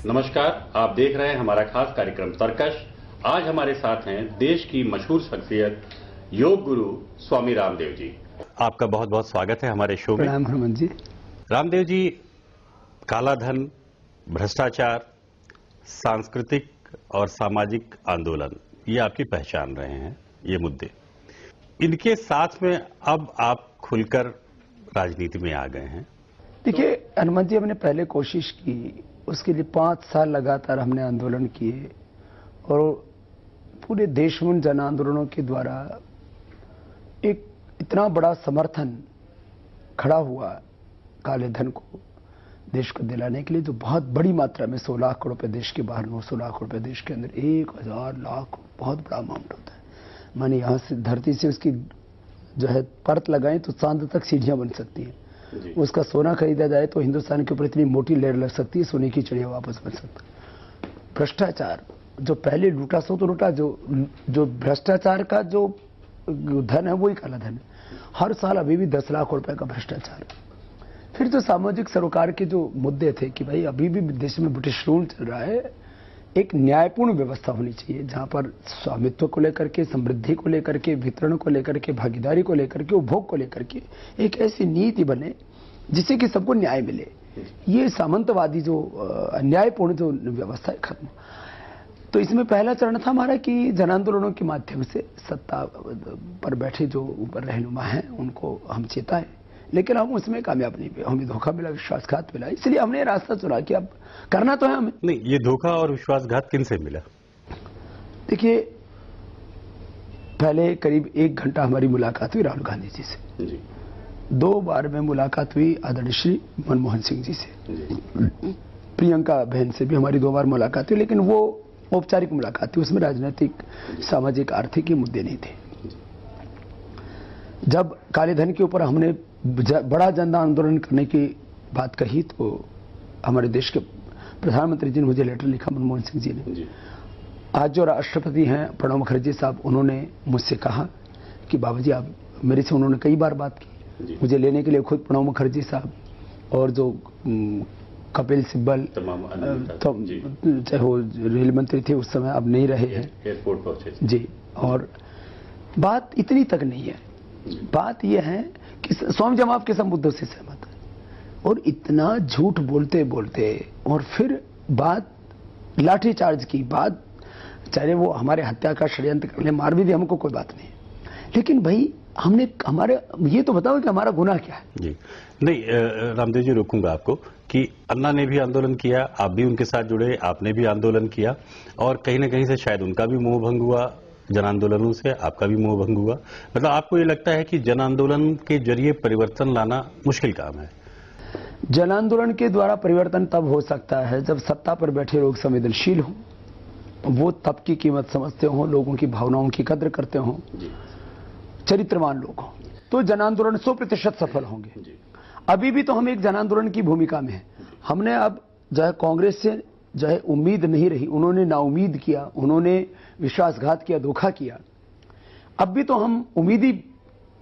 नमस्कार, आप देख रहे हैं हमारा खास कार्यक्रम तर्कश। आज हमारे साथ हैं देश की मशहूर शख्सियत योग गुरु स्वामी रामदेव जी। आपका बहुत बहुत स्वागत है हमारे शो में। प्रणाम हनुमान जी। रामदेव जी, काला धन, भ्रष्टाचार, सांस्कृतिक और सामाजिक आंदोलन, ये आपकी पहचान रहे हैं, ये मुद्दे। इनके साथ में अब आप खुलकर राजनीति में आ गए हैं। देखिए हनुमान जी, हमने पहले कोशिश की, उसके लिए 5 साल लगातार हमने आंदोलन किए और पूरे देश में जन आंदोलनों के द्वारा एक इतना बड़ा समर्थन खड़ा हुआ काले धन को देश को दिलाने के लिए, जो बहुत बड़ी मात्रा में 100 लाख करोड़ रुपए देश के बाहर, 900 लाख रुपए देश के अंदर, 1000 लाख बहुत बड़ा अमाउंट होता है। माने यहां से धरती से उसकी जो है परत लगाएं तो चांद तक सीढ़ियां बन सकती हैं। उसका सोना खरीदा जाए तो हिंदुस्तान के ऊपर इतनी मोटी लेयर लग सकती है, सोने की चिड़िया वापस बन सकती। भ्रष्टाचार जो पहले लूटा सो तो लूटा, जो भ्रष्टाचार का जो धन है वही काला धन है। हर साल अभी भी 10 लाख रुपए का भ्रष्टाचार। फिर जो सामाजिक सरोकार के जो मुद्दे थे कि भाई अभी भी देश में ब्रिटिश रूल चल रहा है, एक न्यायपूर्ण व्यवस्था होनी चाहिए जहां पर स्वामित्व को लेकर के, समृद्धि को लेकर के, वितरण को लेकर के, भागीदारी को लेकर के, उपभोग को लेकर के एक ऐसी नीति बने जिससे कि सबको न्याय मिले। ये सामंतवादी जो अन्यायपूर्ण जो व्यवस्था है खत्म। तो इसमें पहला चरण था हमारा कि जन आंदोलनों के माध्यम से सत्ता पर बैठे जो ऊपर रहनुमा हैं उनको हम चेताएं, लेकिन हम उसमें कामयाब नहीं हुए। हमें धोखा मिला, विश्वासघात मिला, इसलिए हमने रास्ता चुना कि अब करना तो है हमें। नहीं, ये धोखा और विश्वासघात किन से मिला? देखिए, पहले करीब 1 घंटा हमारी मुलाकात हुई राहुल गांधी जी से जी। 2 बार में मुलाकात हुई आदरणीय श्री मनमोहन सिंह जी से जी। प्रियंका बहन से भी हमारी 2 बार मुलाकात हुई, लेकिन वो औपचारिक मुलाकात थी, उसमें राजनीतिक, सामाजिक, आर्थिक के मुद्दे नहीं थे। जब काले धन के ऊपर हमने बड़ा जन आंदोलन करने की बात कही तो हमारे देश के प्रधानमंत्री जी ने मुझे लेटर लिखा, मनमोहन सिंह जी ने। आज जो राष्ट्रपति हैं प्रणब मुखर्जी साहब, उन्होंने मुझसे कहा कि बाबा जी आप मेरे से, उन्होंने कई बार बात की मुझे लेने के लिए, खुद प्रणब मुखर्जी साहब और जो कपिल सिब्बल, चाहे वो रेल मंत्री थे उस समय, अब नहीं रहे हैं, एयरपोर्ट पहुंचे जी। और बात इतनी तक नहीं है, बात यह है कि स्वामी जी हम आपके सब मुद्दों से सहमत है। और इतना झूठ बोलते बोलते और फिर बात लाठीचार्ज की बात, चाहे वो हमारे हत्या का षड्यंत्र कर ले, मार भी दे, हमको कोई बात नहीं। लेकिन भाई हमने हमारे ये तो बताओ कि हमारा गुनाह क्या है। जी नहीं, रामदेव जी रोकूंगा आपको कि अन्ना ने भी आंदोलन किया, आप भी उनके साथ जुड़े, आपने भी आंदोलन किया और कहीं ना कहीं से शायद उनका भी मोह भंग हुआ जन आंदोलनों से, आपका भी मोह भंग हुआ। मतलब आपको ये लगता है कि जन आंदोलन के जरिए परिवर्तन लाना मुश्किल काम है? जन आंदोलन के द्वारा परिवर्तन तब हो सकता है जब सत्ता पर बैठे लोग संवेदनशील हों, वो तब की कीमत समझते हों, लोगों की भावनाओं की कद्र करते हों, चरित्रवान लोग हों, तो जन आंदोलन 100% सफल होंगे। अभी भी तो हम एक जन आंदोलन की भूमिका में हैं। हमने अब जो है कांग्रेस से जो है उम्मीद नहीं रही, उन्होंने नाउम्मीद किया, उन्होंने विश्वासघात किया, धोखा किया। अब भी तो हम उम्मीद ही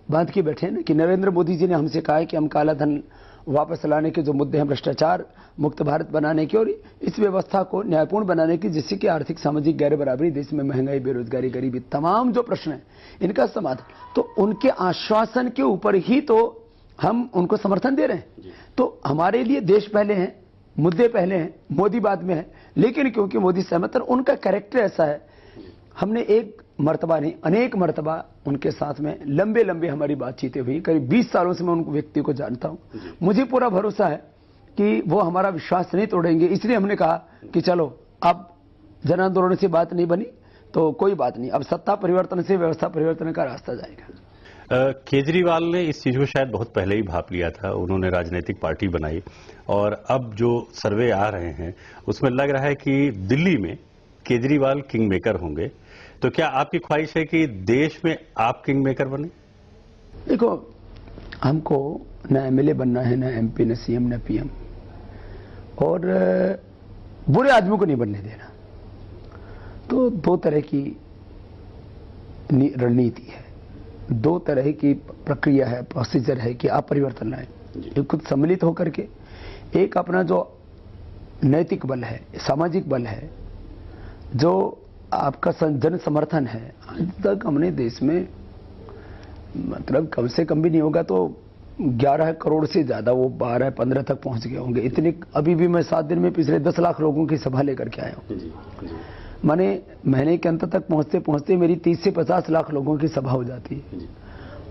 बांध के बैठे हैं ना कि नरेंद्र मोदी जी ने हमसे कहा है कि हम काला धन वापस लाने के जो मुद्दे हैं, भ्रष्टाचार मुक्त भारत बनाने के और इस व्यवस्था को न्यायपूर्ण बनाने की, जिससे कि आर्थिक सामाजिक गैर बराबरी, देश में महंगाई, बेरोजगारी, गरीबी, तमाम जो प्रश्न हैं इनका समाधान, तो उनके आश्वासन के ऊपर ही तो हम उनको समर्थन दे रहे हैं। तो हमारे लिए देश पहले है, मुद्दे पहले हैं, मोदी बाद में है। लेकिन क्योंकि मोदी सहमत है, उनका कैरेक्टर ऐसा है, हमने एक मर्तबा नहीं अनेक मर्तबा उनके साथ में लंबे लंबे हमारी बातचीतें हुई। करीब 20 सालों से मैं उन व्यक्ति को जानता हूं। मुझे पूरा भरोसा है कि वो हमारा विश्वास नहीं तोड़ेंगे। इसलिए हमने कहा कि चलो अब जन आंदोलन से बात नहीं बनी तो कोई बात नहीं, अब सत्ता परिवर्तन से व्यवस्था परिवर्तन का रास्ता जाएगा। केजरीवाल ने इस चीज को शायद बहुत पहले ही भाप लिया था, उन्होंने राजनीतिक पार्टी बनाई और अब जो सर्वे आ रहे हैं उसमें लग रहा है कि दिल्ली में केजरीवाल किंग मेकर होंगे। तो क्या आपकी ख्वाहिश है कि देश में आप किंग मेकर बने? देखो, हमको न एमएलए बनना है, न एमपी, न सीएम, न पीएम, और बुरे आदमी को नहीं बनने देना। तो 2 तरह की रणनीति है, 2 तरह की प्रक्रिया है, प्रोसीजर है कि आप परिवर्तन लाएं। एक खुद सम्मिलित होकर के, एक अपना जो नैतिक बल है, सामाजिक बल है, जो आपका जन समर्थन है। आज तक हमने देश में मतलब कम से कम भी नहीं होगा तो 11 करोड़ से ज्यादा, वो 12-15 तक पहुंच गए होंगे इतने। अभी भी मैं 7 दिन में पिछले 10 लाख लोगों की सभा लेकर के आया हूं। माने महीने के अंत तक पहुंचते पहुंचते मेरी 30 से 50 लाख लोगों की सभा हो जाती है।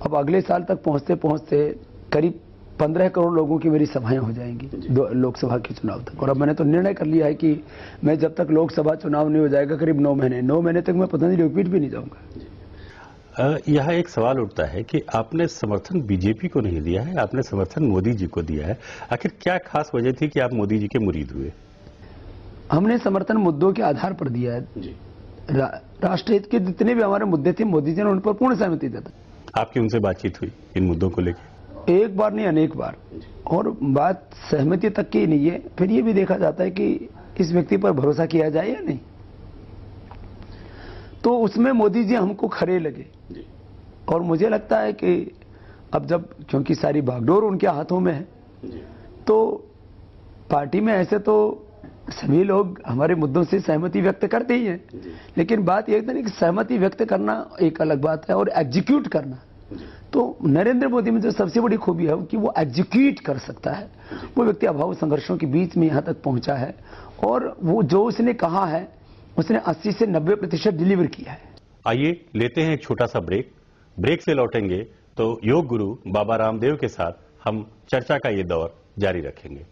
अब अगले साल तक पहुंचते पहुंचते करीब 15 करोड़ लोगों की मेरी सभाएं हो जाएंगी लोकसभा के चुनाव तक। और अब मैंने तो निर्णय कर लिया है कि मैं जब तक लोकसभा चुनाव नहीं हो जाएगा करीब 9 महीने तक मैं पतंजलि योगपीठ भी नहीं जाऊंगा। यह एक सवाल उठता है कि आपने समर्थन बीजेपी को नहीं दिया है, आपने समर्थन मोदी जी को दिया है। आखिर क्या खास वजह थी कि आप मोदी जी के मुरीद हुए? हमने समर्थन मुद्दों के आधार पर दिया है। राष्ट्रहित के जितने भी हमारे मुद्दे थे मोदी जी ने उन पर पूर्ण सहमति दी। आपकी उनसे बातचीत हुई इन मुद्दों को लेकर? एक बार नहीं, अनेक बार। और बात सहमति तक की नहीं है, फिर ये भी देखा जाता है कि इस व्यक्ति पर भरोसा किया जाए या नहीं। तो उसमें मोदी जी हमको खरे लगे। और मुझे लगता है कि अब जब क्योंकि सारी बागडोर उनके हाथों में है, तो पार्टी में ऐसे तो सभी लोग हमारे मुद्दों से सहमति व्यक्त करते ही हैं, लेकिन बात यह है कि सहमति व्यक्त करना एक अलग बात है और एग्जीक्यूट करना। तो नरेंद्र मोदी में जो सबसे बड़ी खूबी है कि वो एग्जीक्यूट कर सकता है। वो व्यक्ति अभाव संघर्षों के बीच में यहां तक पहुंचा है और वो जो उसने कहा है उसने 80 से 90% डिलीवर किया है। आइए लेते हैं एक छोटा सा ब्रेक से लौटेंगे तो योग गुरु बाबा रामदेव के साथ हम चर्चा का ये दौर जारी रखेंगे।